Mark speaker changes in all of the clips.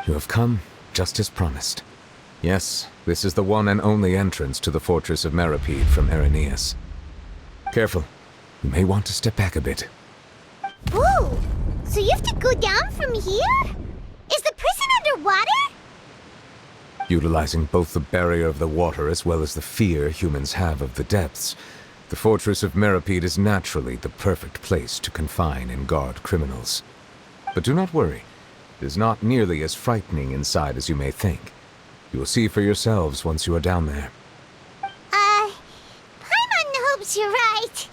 Speaker 1: You have come, just as promised. Yes, this is the one and only entrance to the fortress of Meripede from Irenaeus. Careful. You may want to step back a bit.
Speaker 2: Whoa! So you have to go down from here? Is the prison underwater?
Speaker 1: Utilizing both the barrier of the water as well as the fear humans have of the depths, the fortress of Meripede is naturally the perfect place to confine and guard criminals. But do not worry. It is not nearly as frightening inside as you may think. You will see for yourselves once you are down there.
Speaker 2: Paimon hopes you're right.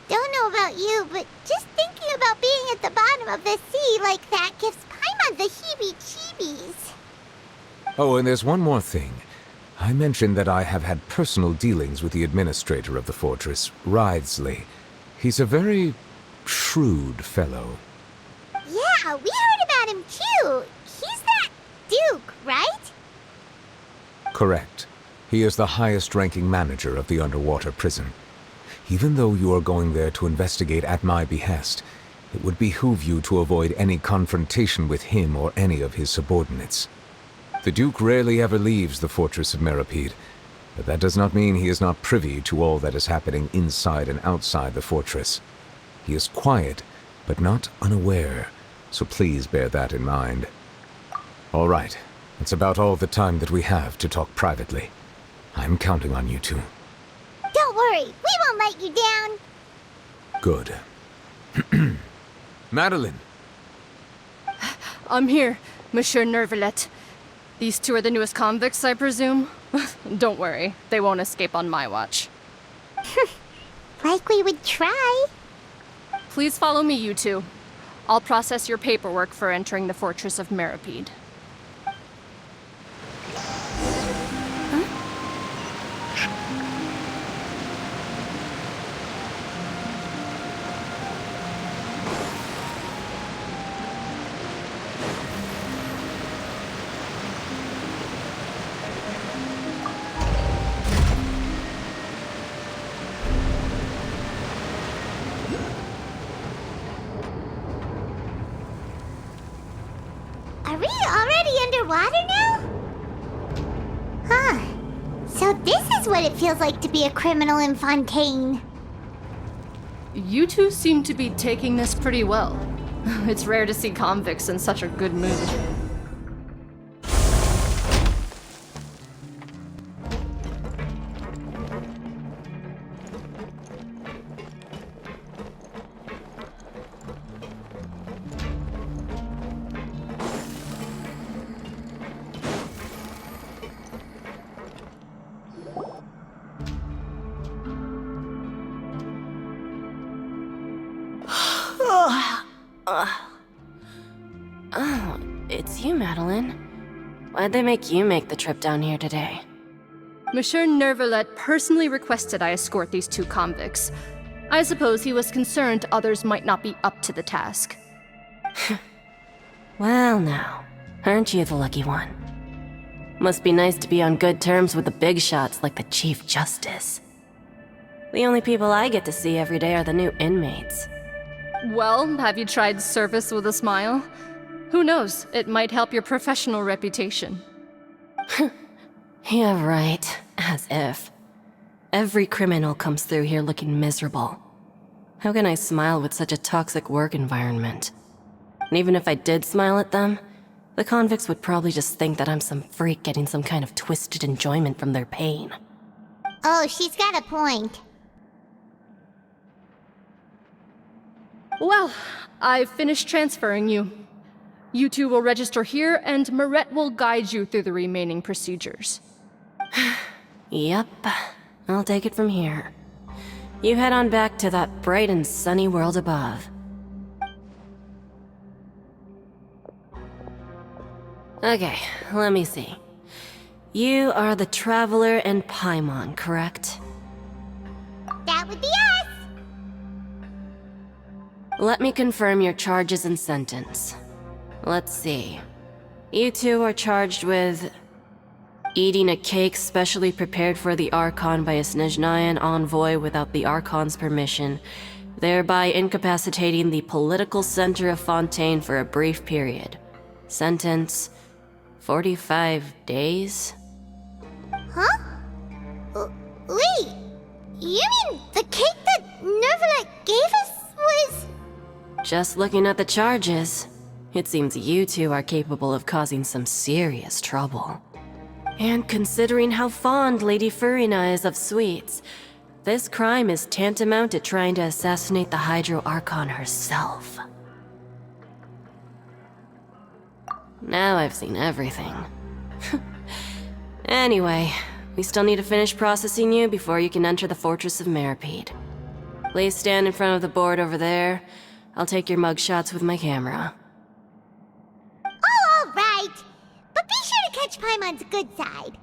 Speaker 2: Don't know about you, but just thinking about being at the bottom of the sea like that gives Paimon the heebie-jeebies.
Speaker 1: Oh, and there's one more thing. I mentioned that I have had personal dealings with the administrator of the fortress, Writhsley. He's a very shrewd fellow.
Speaker 2: Yeah, we heard about him too. He's that Duke, right?
Speaker 1: Correct. He is the highest-ranking manager of the underwater prison. Even though you are going there to investigate at my behest, it would behoove you to avoid any confrontation with him or any of his subordinates. The Duke rarely ever leaves the fortress of Meripede, but that does not mean he is not privy to all that is happening inside and outside the fortress. He is quiet, but not unaware, so please bear that in mind. All right, that's about all the time that we have to talk privately. I'm counting on you two.
Speaker 2: Don't worry, we won't let you down.
Speaker 1: Good. Madeline!
Speaker 3: I'm here, Monsieur Nervalet. These two are the newest convicts, I presume? Don't worry, they won't escape on my watch.
Speaker 2: Like we would try.
Speaker 3: Please follow me, you two. I'll process your paperwork for entering the fortress of Meripede.
Speaker 2: Are we already underwater now? Huh. So this is what it feels like to be a criminal in Fontaine.
Speaker 3: You two seem to be taking this pretty well. It's rare to see convicts in such a good mood.
Speaker 4: Oh, it's you, Madeline. Why'd they make you make the trip down here today?
Speaker 3: Monsieur Nervalet personally requested I escort these two convicts. I suppose he was concerned others might not be up to the task.
Speaker 4: Well now, aren't you the lucky one? Must be nice to be on good terms with the big shots like the Chief Justice. The only people I get to see every day are the new inmates.
Speaker 3: Well, have you tried service with a smile? Who knows? It might help your professional reputation.
Speaker 4: Yeah, right. As if. Every criminal comes through here looking miserable. How can I smile with such a toxic work environment? And even if I did smile at them, the convicts would probably just think that I'm some freak getting some kind of twisted enjoyment from their pain.
Speaker 2: Oh, she's got a point.
Speaker 3: Well, I've finished transferring you. You two will register here, and Marette will guide you through the remaining procedures.
Speaker 4: Yep, I'll take it from here. You head on back to that bright and sunny world above. Okay, let me see. You are the Traveler and Paimon, correct?
Speaker 2: That would be us!
Speaker 4: Let me confirm your charges and sentence. Let's see. You two are charged with eating a cake specially prepared for the Archon by a Snezhnayan envoy without the Archon's permission, thereby incapacitating the political center of Fontaine for a brief period. Sentence: 45 days?
Speaker 2: Huh? Wait, you mean the cake that Nervalet gave us was...
Speaker 4: Just looking at the charges, it seems you two are capable of causing some serious trouble. And considering how fond Lady Furina is of sweets, this crime is tantamount to trying to assassinate the Hydro Archon herself. Now I've seen everything. Anyway, we still need to finish processing you before you can enter the Fortress of Meripede. Please stand in front of the board over there. I'll take your mugshots with my camera.
Speaker 2: Oh, all right. But be sure to catch Paimon's good side.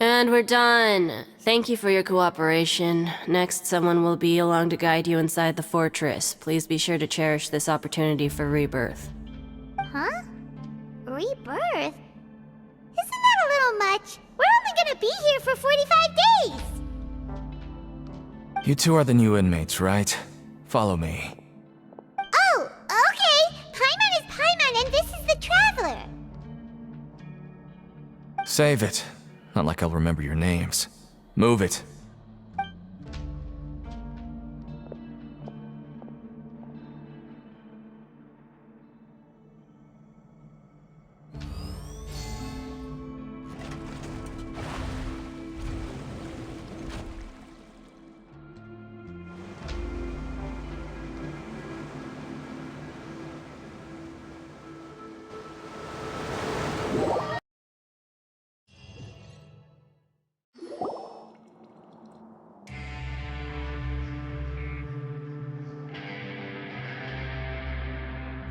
Speaker 4: And we're done. Thank you for your cooperation. Next, someone will be along to guide you inside the fortress. Please be sure to cherish this opportunity for rebirth.
Speaker 2: Huh? Rebirth? Isn't that a little much? We're only gonna be here for 45 days!
Speaker 5: You two are the new inmates, right? Follow me.
Speaker 2: Oh, okay! Paimon is Paimon and this is the Traveler!
Speaker 5: Save it. Not like I'll remember your names. Move it.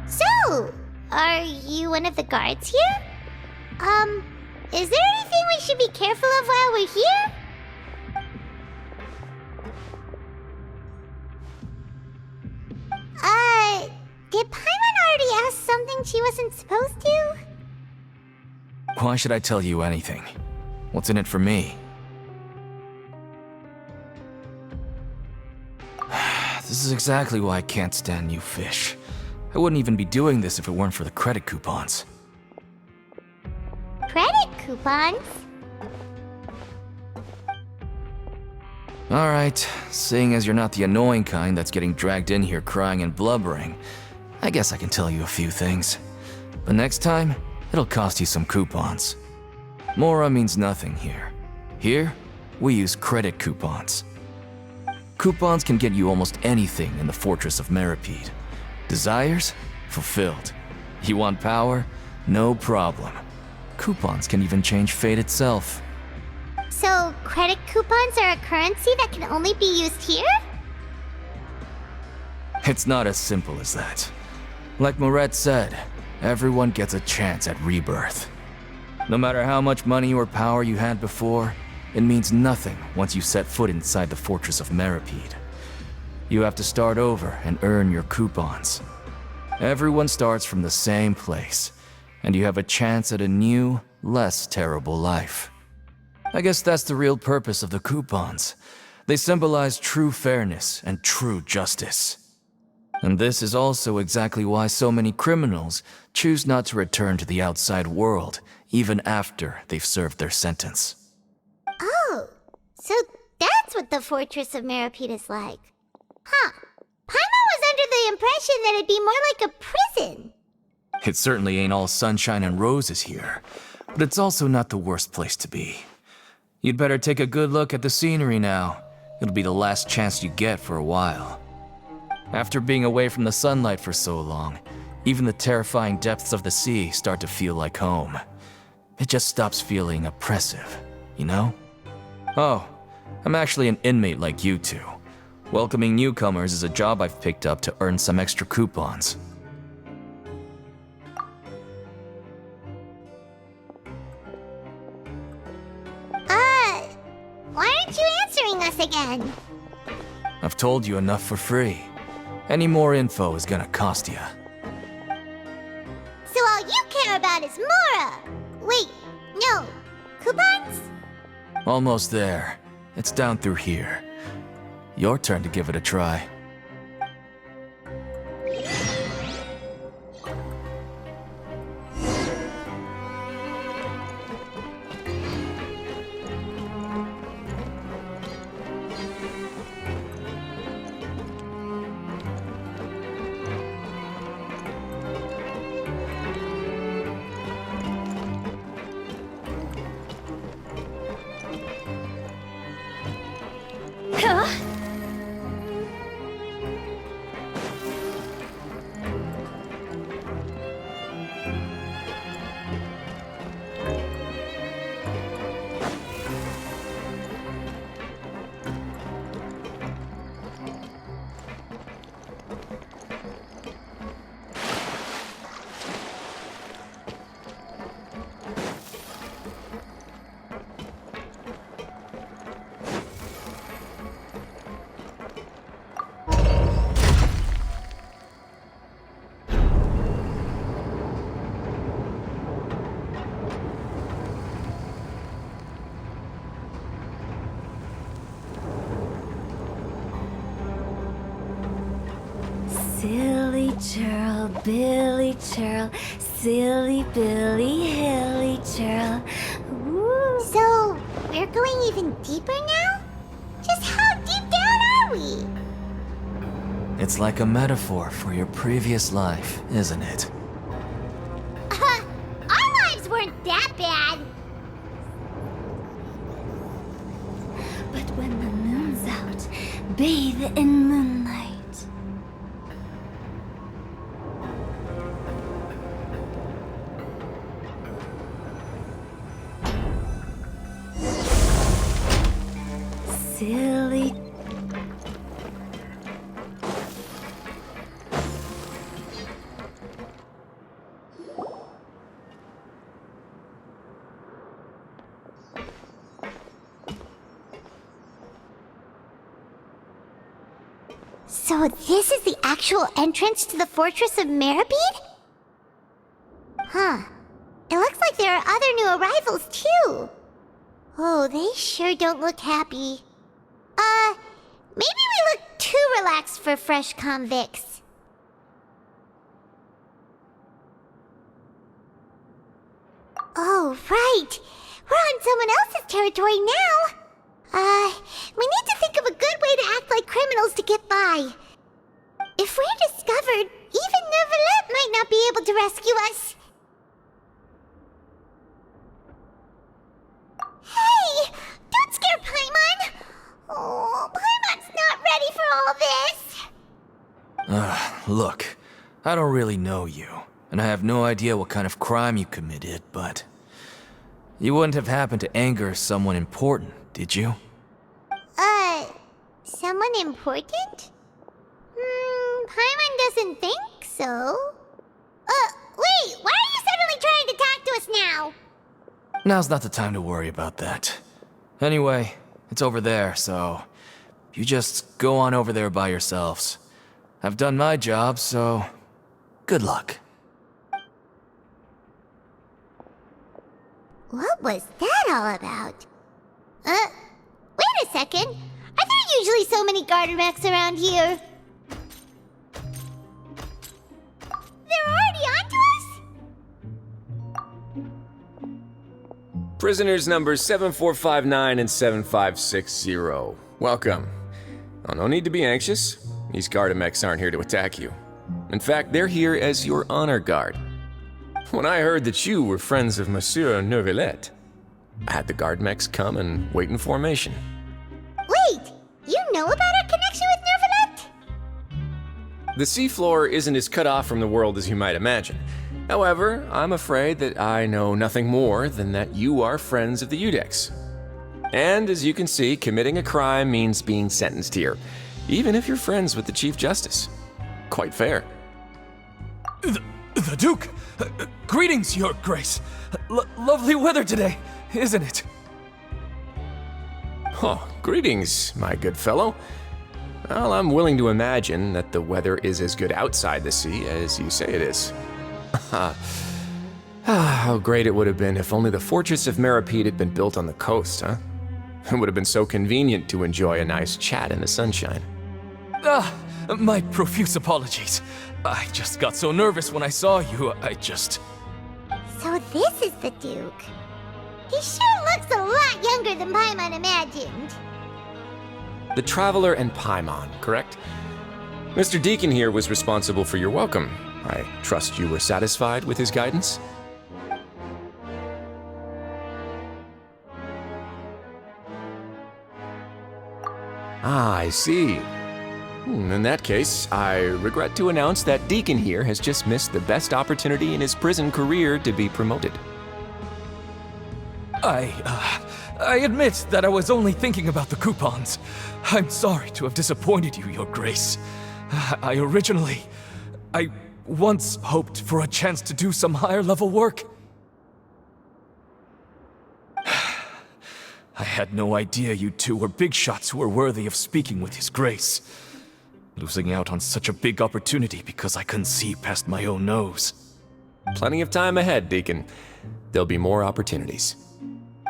Speaker 2: So, are you one of the guards here? Is there anything we should be careful of while we're here? Did Paimon already ask something she wasn't supposed to?
Speaker 5: Why should I tell you anything? What's in it for me? This is exactly why I can't stand you fish. I wouldn't even be doing this if it weren't for the credit coupons.
Speaker 2: Credit coupons?
Speaker 5: Alright, seeing as you're not the annoying kind that's getting dragged in here crying and blubbering, I guess I can tell you a few things. But next time, it'll cost you some coupons. Mora means nothing here. Here, we use credit coupons. Coupons can get you almost anything in the Fortress of Meripede. Desires? Fulfilled. You want power? No problem. Coupons can even change fate itself.
Speaker 2: So, credit coupons are a currency that can only be used here?
Speaker 5: It's not as simple as that. Like Moret said, everyone gets a chance at rebirth. No matter how much money or power you had before, it means nothing once you set foot inside the fortress of Meripede. You have to start over and earn your coupons. Everyone starts from the same place, and you have a chance at a new, less terrible life. I guess that's the real purpose of the coupons. They symbolize true fairness and true justice. And this is also exactly why so many criminals choose not to return to the outside world, even after they've served their sentence.
Speaker 2: Oh, so that's what the Fortress of Meripede is like. Huh. Paimon was under the impression that it'd be more like a prison.
Speaker 5: It certainly ain't all sunshine and roses here, but it's also not the worst place to be. You'd better take a good look at the scenery now. It'll be the last chance you get for a while. After being away from the sunlight for so long, even the terrifying depths of the sea start to feel like home. It just stops feeling oppressive, you know? Oh, I'm actually an inmate like you two. Welcoming newcomers is a job I've picked up to earn some extra coupons.
Speaker 2: Why aren't you answering us again?
Speaker 5: I've told you enough for free. Any more info is gonna cost you.
Speaker 2: So all you care about is Mora! Wait, no. Coupons?
Speaker 5: Almost there. It's down through here. Your turn to give it a try.
Speaker 6: Silly churl, Billy churl, silly Billy, hilly churl. Woo.
Speaker 2: So, we're going even deeper now? Just how deep down are we?
Speaker 5: It's like a metaphor for your previous life, isn't it?
Speaker 2: Our lives weren't that bad.
Speaker 6: But when the moon's out, bathe in moonlight. Silly.
Speaker 2: So this is the actual entrance to the Fortress of Meripede? Huh. It looks like there are other new arrivals, too. Oh, they sure don't look happy. Maybe we look too relaxed for fresh convicts. Oh, right. We're on someone else's territory now. We need to think of a good way to act like criminals to get by. If we're discovered, even Nervalette might not be able to rescue us. Hey! Don't scare Paimon! Oh, Paimon's not ready for all this!
Speaker 5: Look, I don't really know you, and I have no idea what kind of crime you committed, but You wouldn't have happened to anger someone important, did you?
Speaker 2: Someone important? Paimon doesn't think so. Wait, why are you suddenly trying to talk to us now?
Speaker 5: Now's not the time to worry about that. Anyway, it's over there, so you just go on over there by yourselves. I've done my job, so good luck.
Speaker 2: What was that all about? Wait a second. Are there usually so many garter mechs around here? They're already onto us?
Speaker 7: Prisoners numbers 7459 and 7560. Welcome. Oh, no need to be anxious. These Gardamex aren't here to attack you. In fact, they're here as your honor guard. When I heard that you were friends of Monsieur Neuvillette, I had the Gardamex come and wait in formation.
Speaker 2: Wait, you know about our connection with Neuvillette?
Speaker 7: The seafloor isn't as cut off from the world as you might imagine. However, I'm afraid that I know nothing more than that you are friends of the G.I.X. And as you can see, committing a crime means being sentenced here, even if you're friends with the Chief Justice. Quite fair.
Speaker 5: The Duke! Greetings, Your Grace. Lovely weather today, isn't it?
Speaker 7: Oh, greetings, my good fellow. Well, I'm willing to imagine that the weather is as good outside the sea as you say it is. How great it would have been if only the Fortress of Meripede had been built on the coast, huh? It would have been so convenient to enjoy a nice chat in the sunshine.
Speaker 5: My profuse apologies. I just got so nervous when I saw you,
Speaker 2: So this is the Duke. He sure looks a lot younger than Paimon imagined.
Speaker 7: The Traveler and Paimon, correct? Mr. Deacon here was responsible for your welcome. I trust you were satisfied with his guidance? Ah, I see. In that case, I regret to announce that Deacon here has just missed the best opportunity in his prison career to be promoted.
Speaker 5: I admit that I was only thinking about the coupons. I'm sorry to have disappointed you, Your Grace. I once hoped for a chance to do some higher-level work. I had no idea you two were big shots who were worthy of speaking with His Grace. Losing out on such a big opportunity because I couldn't see past my own nose.
Speaker 7: Plenty of time ahead, Deacon. There'll be more opportunities.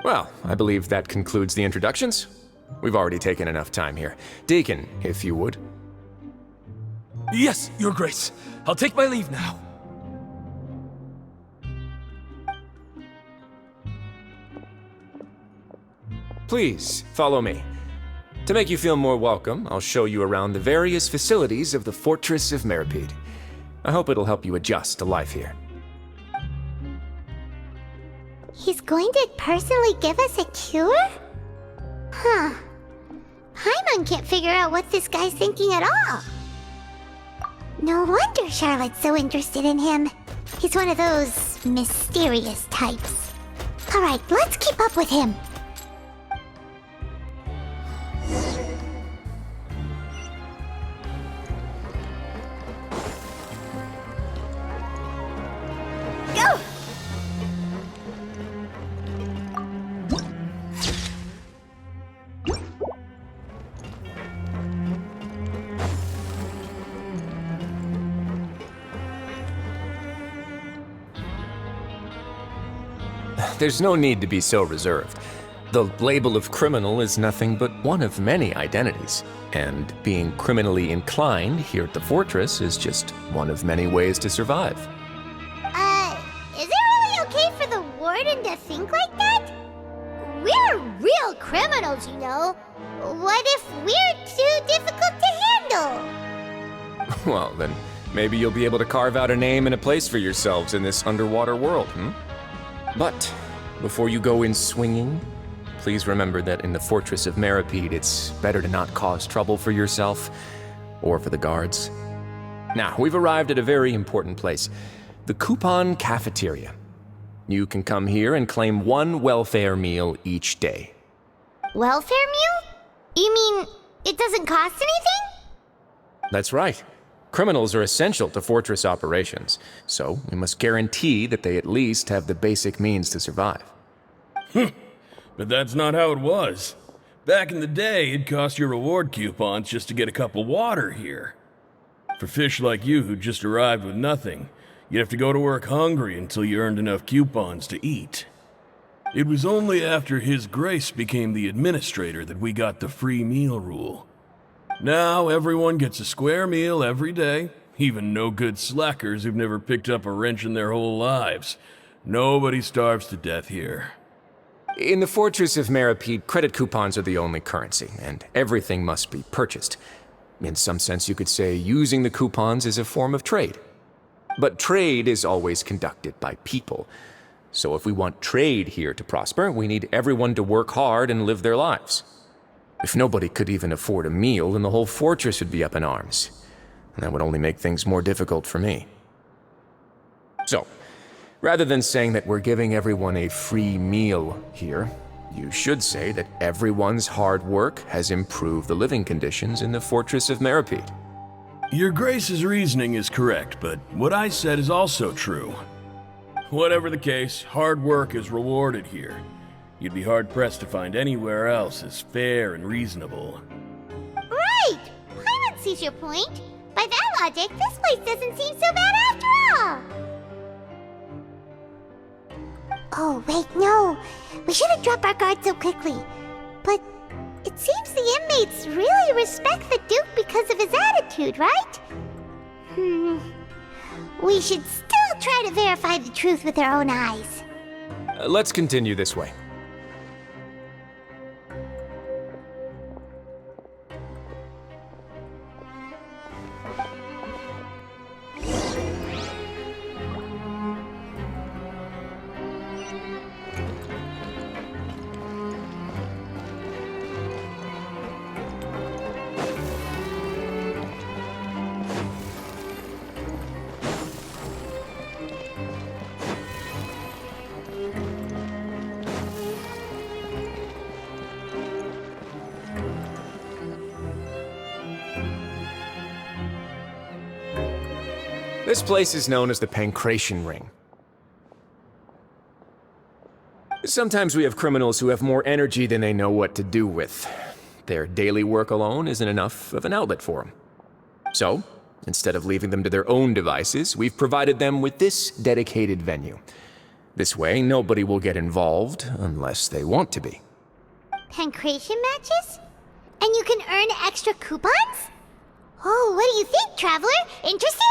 Speaker 7: Well, I believe that concludes the introductions. We've already taken enough time here. Deacon, if you would.
Speaker 5: Yes, Your Grace. I'll take my leave now.
Speaker 7: Please, follow me. To make you feel more welcome, I'll show you around the various facilities of the Fortress of Meripede. I hope it'll help you adjust to life here.
Speaker 2: He's going to personally give us a cure? Huh. Paimon can't figure out what this guy's thinking at all. No wonder Charlotte's so interested in him. He's one of those mysterious types. Alright, let's keep up with him. Go!
Speaker 7: There's no need to be so reserved. The label of criminal is nothing but one of many identities, and being criminally inclined here at the Fortress is just one of many ways to survive.
Speaker 2: Is it really okay for the warden to think like that? We're real criminals, you know. What if we're too difficult to handle?
Speaker 7: Well, then maybe you'll be able to carve out a name and a place for yourselves in this underwater world, But before you go in swinging, please remember that in the Fortress of Meripede, it's better to not cause trouble for yourself or for the guards. Now, we've arrived at a very important place, the Coupon Cafeteria. You can come here and claim one welfare meal each day.
Speaker 2: Welfare meal? You mean it doesn't cost anything?
Speaker 7: That's right. Criminals are essential to fortress operations, so we must guarantee that they at least have the basic means to survive.
Speaker 8: But that's not how it was. Back in the day, it cost your reward coupons just to get a cup of water here. For fish like you who just arrived with nothing, you'd have to go to work hungry until you earned enough coupons to eat. It was only after His Grace became the administrator that we got the free meal rule. Now everyone gets a square meal every day, even no-good slackers who've never picked up a wrench in their whole lives. Nobody starves to death here.
Speaker 7: In the Fortress of Meripede, credit coupons are the only currency, and everything must be purchased. In some sense, you could say using the coupons is a form of trade. But trade is always conducted by people. So if we want trade here to prosper, we need everyone to work hard and live their lives. If nobody could even afford a meal, then the whole fortress would be up in arms. And that would only make things more difficult for me. So, rather than saying that we're giving everyone a free meal here, you should say that everyone's hard work has improved the living conditions in the Fortress of Meripede.
Speaker 8: Your Grace's reasoning is correct, but what I said is also true. Whatever the case, hard work is rewarded here. You'd be hard-pressed to find anywhere else as fair and reasonable.
Speaker 2: Right! Paimon sees your point. By that logic, this place doesn't seem so bad after all. Oh, wait, no. We shouldn't drop our guard so quickly. But it seems the inmates really respect the Duke because of his attitude, right? We should still try to verify the truth with our own eyes.
Speaker 7: Let's continue this way. This place is known as the Pancration Ring. Sometimes we have criminals who have more energy than they know what to do with. Their daily work alone isn't enough of an outlet for them. So, instead of leaving them to their own devices, we've provided them with this dedicated venue. This way, nobody will get involved unless they want to be.
Speaker 2: Pancration matches? And you can earn extra coupons? Oh, what do you think, Traveler? Interested?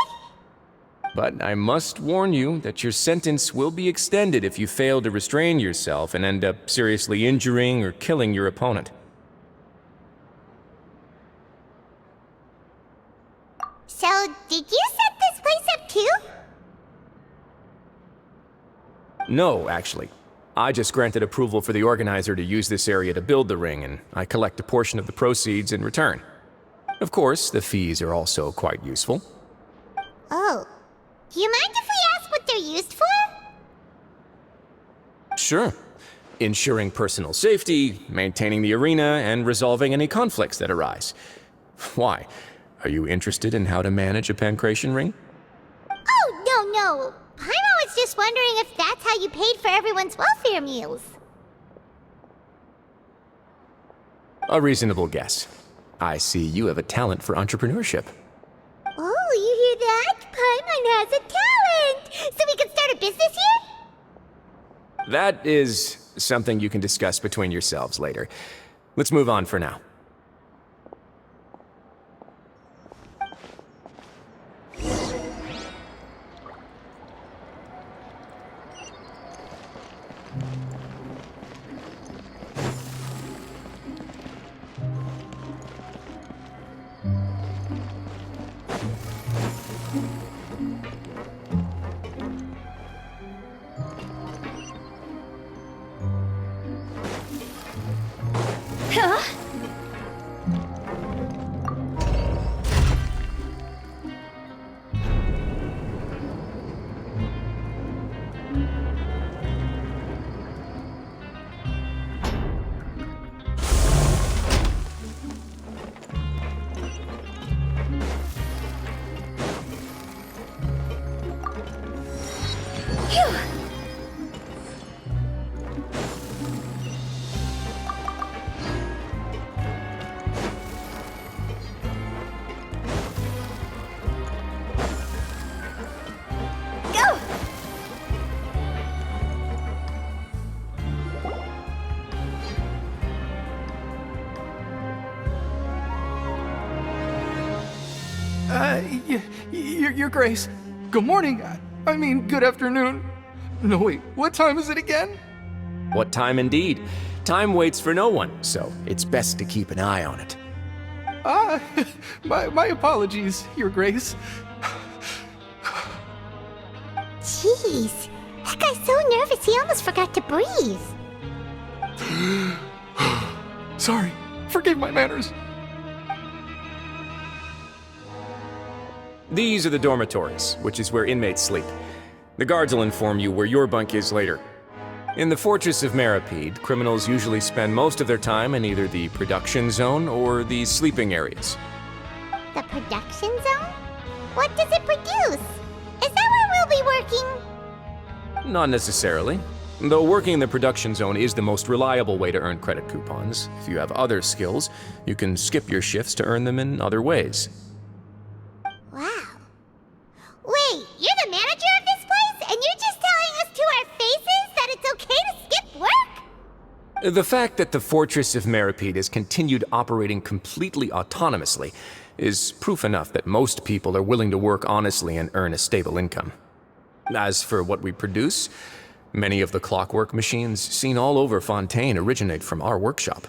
Speaker 7: But I must warn you that your sentence will be extended if you fail to restrain yourself and end up seriously injuring or killing your opponent.
Speaker 2: So, did you set this place up too?
Speaker 7: No, actually. I just granted approval for the organizer to use this area to build the ring, and I collect a portion of the proceeds in return. Of course, the fees are also quite useful.
Speaker 2: Oh. Do you mind if we ask what they're used for?
Speaker 7: Sure. Ensuring personal safety, maintaining the arena, and resolving any conflicts that arise. Why? Are you interested in how to manage a pancration ring?
Speaker 2: Oh, no. Paimon was just wondering if that's how you paid for everyone's welfare meals.
Speaker 7: A reasonable guess. I see you have a talent for entrepreneurship.
Speaker 2: Oh, you hear that? Paimon has a talent! So we can start a business here?
Speaker 7: That is something you can discuss between yourselves later. Let's move on for now.
Speaker 9: Your Grace. Good morning. I mean, good afternoon. No, wait, what time is it again?
Speaker 7: What time indeed? Time waits for no one, so it's best to keep an eye on it.
Speaker 9: My apologies, Your Grace.
Speaker 2: Jeez, that guy's so nervous he almost forgot to breathe.
Speaker 9: Sorry, forgive my manners.
Speaker 7: These are the dormitories, which is where inmates sleep. The guards will inform you where your bunk is later. In the Fortress of Meripede, criminals usually spend most of their time in either the production zone or the sleeping areas.
Speaker 2: The production zone? What does it produce? Is that where we'll be working?
Speaker 7: Not necessarily. Though working in the production zone is the most reliable way to earn credit coupons, if you have other skills, you can skip your shifts to earn them in other ways.
Speaker 2: Wow. Wait, you're the manager of this place, and you're just telling us to our faces that it's okay to skip work?
Speaker 7: The fact that the Fortress of Meripede has continued operating completely autonomously is proof enough that most people are willing to work honestly and earn a stable income. As for what we produce, many of the clockwork machines seen all over Fontaine originate from our workshop.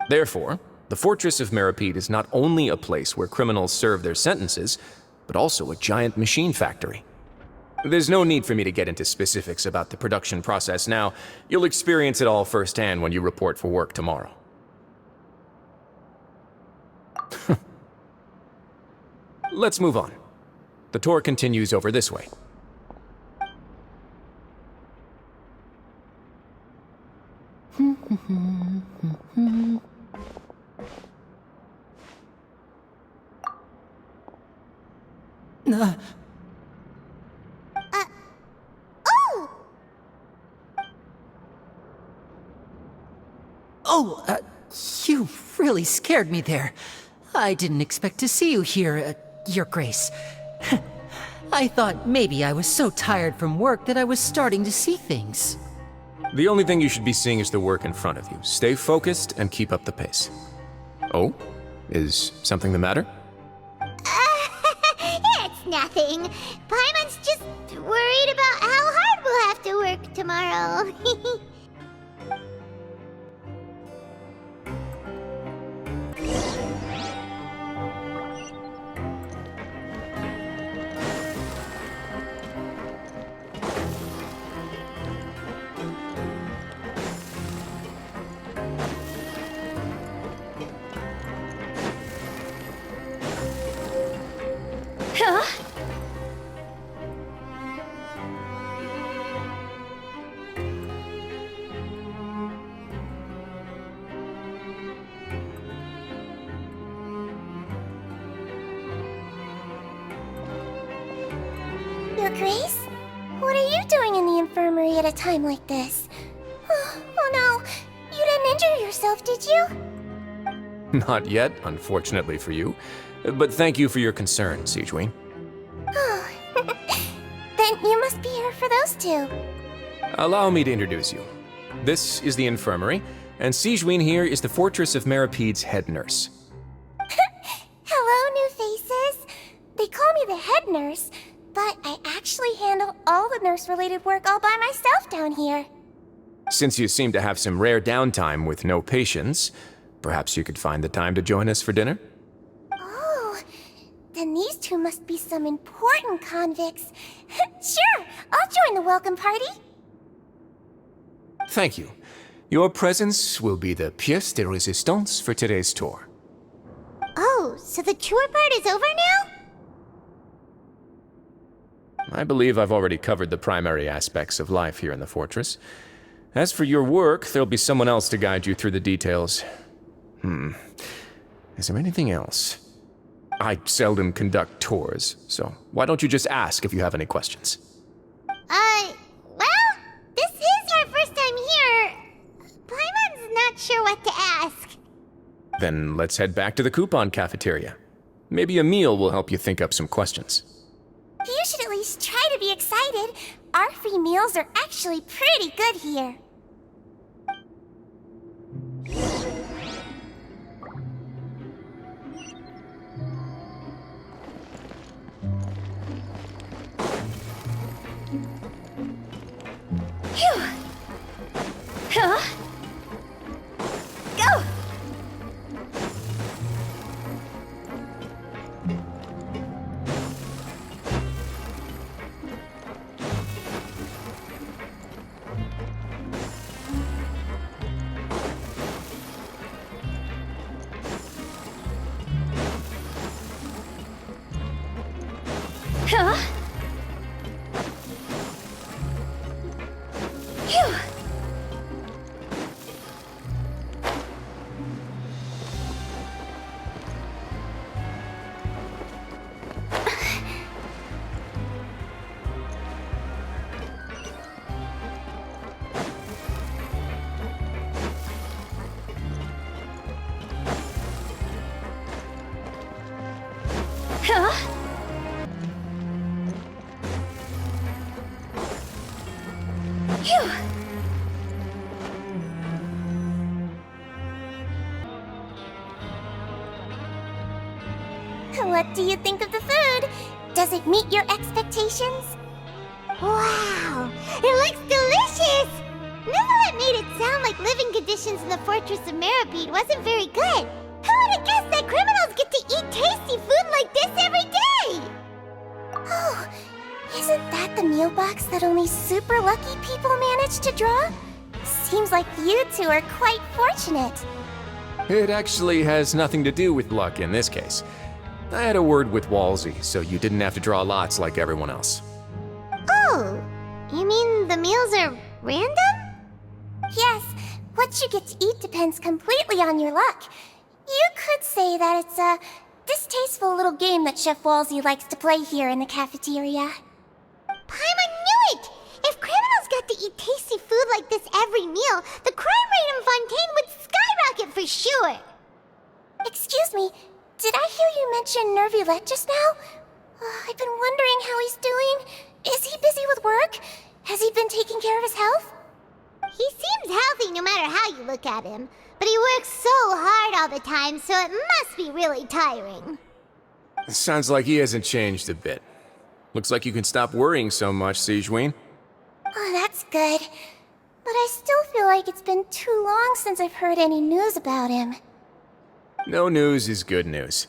Speaker 7: Therefore, the Fortress of Meripede is not only a place where criminals serve their sentences, but also a giant machine factory. There's no need for me to get into specifics about the production process now. You'll experience it all firsthand when you report for work tomorrow. Let's move on. The tour continues over this way.
Speaker 10: You really scared me there. I didn't expect to see you here, Your Grace. I thought maybe I was so tired from work that I was starting to see things.
Speaker 7: The only thing you should be seeing is the work in front of you. Stay focused and keep up the pace. Oh? Is something the matter?
Speaker 2: It's nothing. Paimon's just worried about how hard we'll have to work tomorrow. Your Grace? What are you doing in the infirmary at a time like this? Oh no, you didn't injure yourself, did you?
Speaker 7: Not yet, unfortunately for you. But thank you for your concern, Sigewin.
Speaker 2: Oh, then you must be here for those two.
Speaker 7: Allow me to introduce you. This is the infirmary, and Sigewin here is the Fortress of Meripede's head nurse.
Speaker 2: Hello, new faces. They call me the head nurse, but I actually handle all the nurse-related work all by myself down here.
Speaker 7: Since you seem to have some rare downtime with no patients, perhaps you could find the time to join us for dinner?
Speaker 2: Oh, then these two must be some important convicts. Sure, I'll join the welcome party.
Speaker 7: Thank you. Your presence will be the pièce de résistance for today's tour.
Speaker 2: Oh, so the tour part is over now?
Speaker 7: I believe I've already covered the primary aspects of life here in the fortress. As for your work, there'll be someone else to guide you through the details. Is there anything else? I seldom conduct tours, so why don't you just ask if you have any questions?
Speaker 2: Well, this is our first time here. Paimon's not sure what to ask.
Speaker 7: Then let's head back to the coupon cafeteria. Maybe a meal will help you think up some questions.
Speaker 2: You should at least try to be excited. Our free meals are actually pretty good here.
Speaker 6: Huh? Phew. Huh? Phew.
Speaker 2: What do you think of the food? Does it meet your expectations? Wow, it looks delicious! Nicolette made it sound like living conditions in the Fortress of Meripede wasn't very good. Who would have guessed that criminals get to eat tasty food like this every day? Oh, isn't that the meal box that only super lucky people manage to draw? Seems like you two are quite fortunate.
Speaker 7: It actually has nothing to do with luck in this case. I had a word with Walsey, so you didn't have to draw lots like everyone else.
Speaker 2: Oh, you mean the meals are random? Yes, what you get to eat depends completely on your luck. You could say that it's a distasteful little game that Chef Walsey likes to play here in the cafeteria. Paimon knew it! If criminals got to eat tasty food like this every meal, the crime rate in Fontaine would skyrocket for sure! Excuse me, did I hear you mention Nervulette just now? I've been wondering how he's doing. Is he busy with work? Has he been taking care of his health? He seems healthy no matter how you look at him, but he works so hard all the time, so it must be really tiring.
Speaker 7: Sounds like he hasn't changed a bit. Looks like you can stop worrying so much, Sigewinne.
Speaker 2: Oh, that's good. But I still feel like it's been too long since I've heard any news about him.
Speaker 7: No news is good news.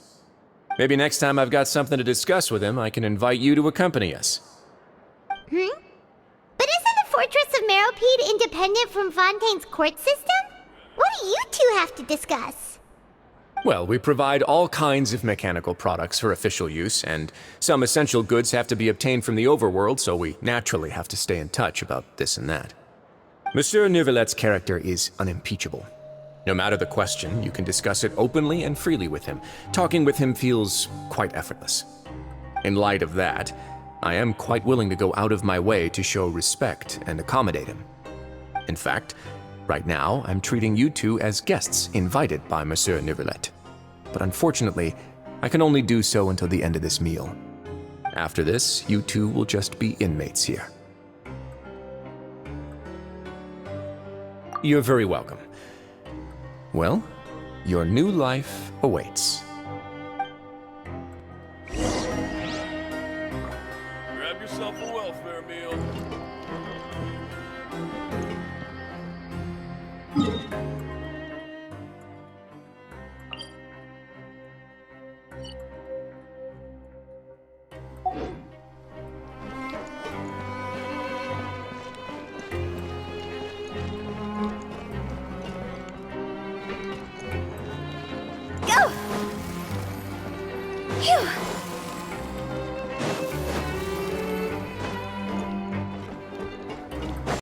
Speaker 7: Maybe next time I've got something to discuss with him, I can invite you to accompany us.
Speaker 2: But isn't the Fortress of Meripede independent from Fontaine's court system? What do you two have to discuss?
Speaker 7: Well, we provide all kinds of mechanical products for official use, and some essential goods have to be obtained from the overworld, so we naturally have to stay in touch about this and that. Monsieur Nervulette's character is unimpeachable. No matter the question, you can discuss it openly and freely with him. Talking with him feels quite effortless. In light of that, I am quite willing to go out of my way to show respect and accommodate him. In fact, right now, I'm treating you two as guests invited by Monsieur Nervulette. But unfortunately, I can only do so until the end of this meal. After this, you two will just be inmates here. You're very welcome. Well, your new life awaits.